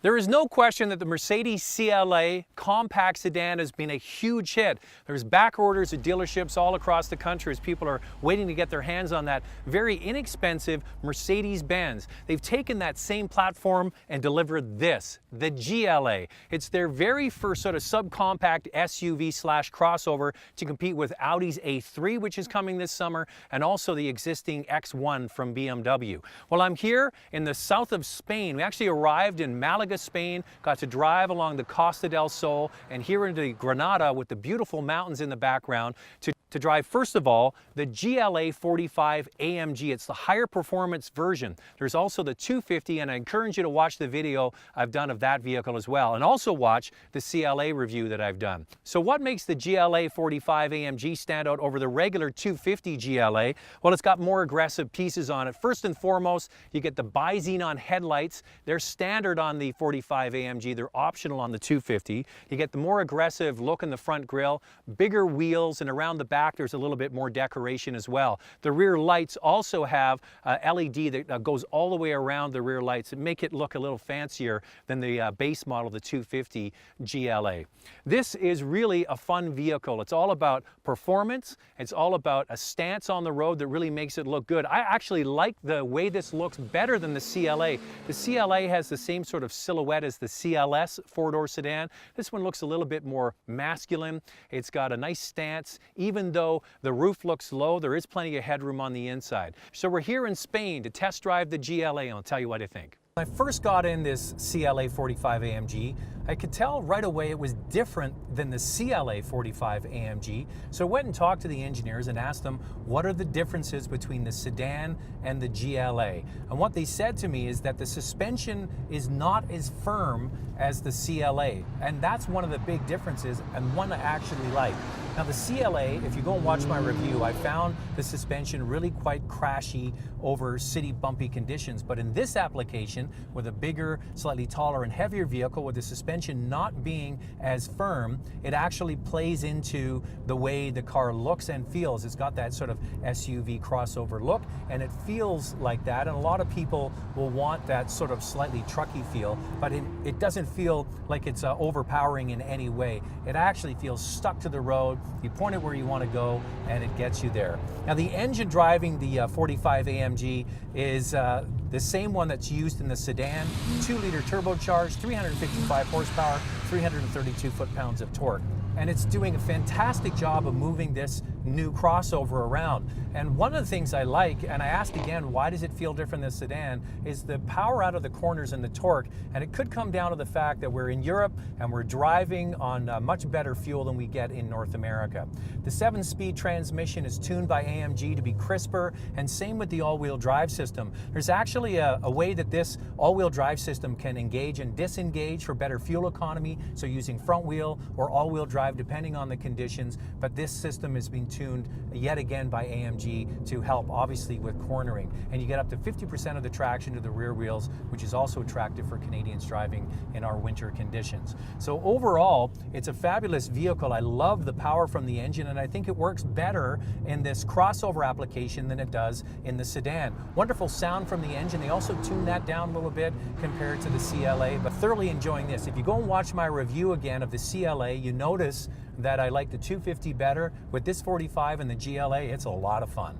There is no question that the Mercedes CLA compact sedan has been a huge hit. There's back orders at dealerships all across the country as people are waiting to get their hands on that very inexpensive Mercedes-Benz. They've taken that same platform and delivered this, the GLA. It's their very first sort of subcompact SUV/crossover to compete with Audi's A3, which is coming this summer, and also the existing X1 from BMW. Well, I'm here in the south of Spain. We actually arrived in Malaga, Spain, got to drive along the Costa del Sol and here into Granada with the beautiful mountains in the background to drive, first of all, the GLA 45 AMG. It's the higher performance version. There's also the 250, and I encourage you to watch the video I've done of that vehicle as well, and also watch the CLA review that I've done. So what makes the GLA 45 AMG stand out over the regular 250 GLA? Well, it's got more aggressive pieces on it. First and foremost, you get the bi-xenon headlights. They're standard on the 45 AMG. They're optional on the 250. You get the more aggressive look in the front grille, bigger wheels, and around the back there's a little bit more decoration as well. The rear lights also have LED that goes all the way around the rear lights and make it look a little fancier than the base model, the 250 GLA. This is really a fun vehicle. It's all about performance. It's all about a stance on the road that really makes it look good. I actually like the way this looks better than the CLA. The CLA has the same sort of silhouette as the CLS four-door sedan. This one looks a little bit more masculine. It's got a nice stance. Even though the roof looks low, there is plenty of headroom on the inside. So we're here in Spain to test drive the GLA, and I'll tell you what I think. When I first got in this CLA 45 AMG, I could tell right away it was different than the CLA 45 AMG. So I went and talked to the engineers and asked them what are the differences between the sedan and the GLA. And what they said to me is that the suspension is not as firm as the CLA. And that's one of the big differences, and one I actually like. Now the CLA, if you go and watch my review, I found the suspension really quite crashy over city bumpy conditions. But in this application, with a bigger, slightly taller and heavier vehicle, with the suspension not being as firm, it actually plays into the way the car looks and feels. It's got that sort of SUV crossover look, and it feels like that. And a lot of people will want that sort of slightly trucky feel, but it doesn't feel like it's overpowering in any way. It actually feels stuck to the road. You point it where you want to go, and it gets you there. Now, the engine driving the 45 AMG is the same one that's used in the sedan, 2-liter turbocharged, 355 horsepower, 332 foot-pounds of torque. And it's doing a fantastic job of moving this new crossover around. And one of the things I like, and I asked again, why does it feel different than the sedan, is the power out of the corners and the torque. And it could come down to the fact that we're in Europe and we're driving on much better fuel than we get in North America. The 7-speed transmission is tuned by AMG to be crisper, and same with the all-wheel drive system. There's actually a way that this all-wheel drive system can engage and disengage for better fuel economy, so using front wheel or all-wheel drive depending on the conditions, but this system is being tuned yet again by AMG to help obviously with cornering, and you get up to 50% of the traction to the rear wheels, which is also attractive for Canadians driving in our winter conditions. So overall, it's a fabulous vehicle. I love the power from the engine, and I think it works better in this crossover application than it does in the sedan. Wonderful sound from the engine. They also tune that down a little bit compared to the CLA, but thoroughly enjoying this. If you go and watch my review again of the CLA, you notice that I like the 250 better. With this 45 and the GLA, it's a lot of fun.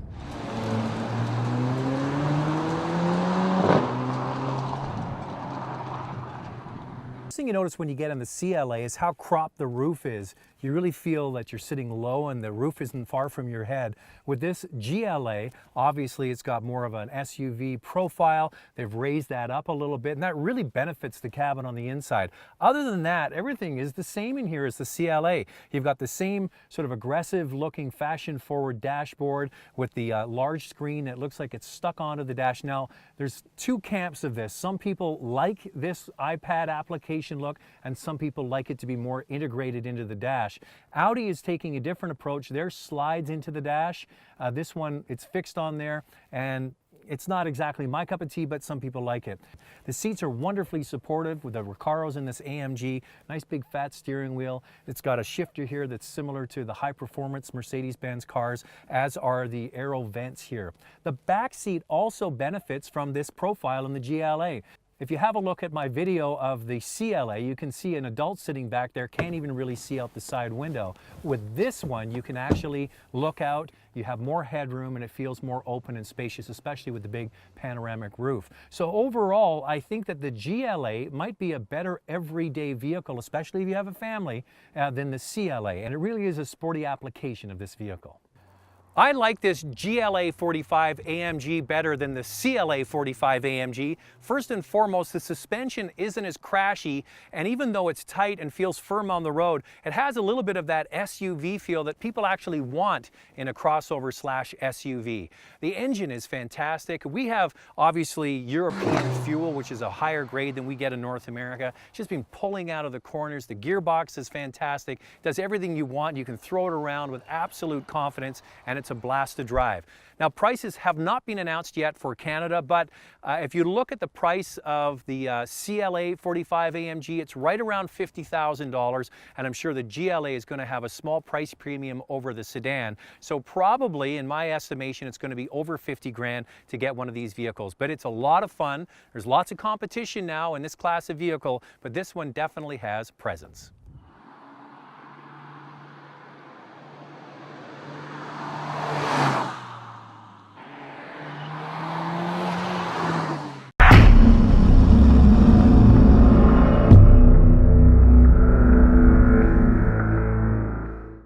First thing you notice when you get in the CLA is how cropped the roof is. You really feel that you're sitting low and the roof isn't far from your head. With this GLA, obviously it's got more of an SUV profile. They've raised that up a little bit, and that really benefits the cabin on the inside. Other than that, everything is the same in here as the CLA. You've got the same sort of aggressive looking fashion forward dashboard with the large screen that looks like it's stuck onto the dash. Now, there's two camps of this. Some people like this iPad application look, and some people like it to be more integrated into the dash. Audi is taking a different approach. Their slides into the dash. This one, it's fixed on there, and it's not exactly my cup of tea, but some people like it. The seats are wonderfully supportive with the Recaros in this AMG. Nice big fat steering wheel. It's got a shifter here that's similar to the high-performance Mercedes-Benz cars, as are the aero vents here. The back seat also benefits from this profile in the GLA. If you have a look at my video of the CLA, you can see an adult sitting back there, can't even really see out the side window. With this one, you can actually look out, you have more headroom, and it feels more open and spacious, especially with the big panoramic roof. So overall, I think that the GLA might be a better everyday vehicle, especially if you have a family, than the CLA. And it really is a sporty application of this vehicle. I like this GLA 45 AMG better than the CLA 45 AMG. First and foremost, the suspension isn't as crashy, and even though it's tight and feels firm on the road, it has a little bit of that SUV feel that people actually want in a crossover / SUV. The engine is fantastic. We have obviously European fuel, which is a higher grade than we get in North America. It's just been pulling out of the corners. The gearbox is fantastic. It does everything you want. You can throw it around with absolute confidence, and it's a blast to drive. Now, prices have not been announced yet for Canada, but if you look at the price of the CLA 45 AMG, it's right around $50,000, and I'm sure the GLA is going to have a small price premium over the sedan. So probably, in my estimation, it's going to be over 50 grand to get one of these vehicles. But it's a lot of fun. There's lots of competition now in this class of vehicle, but this one definitely has presence.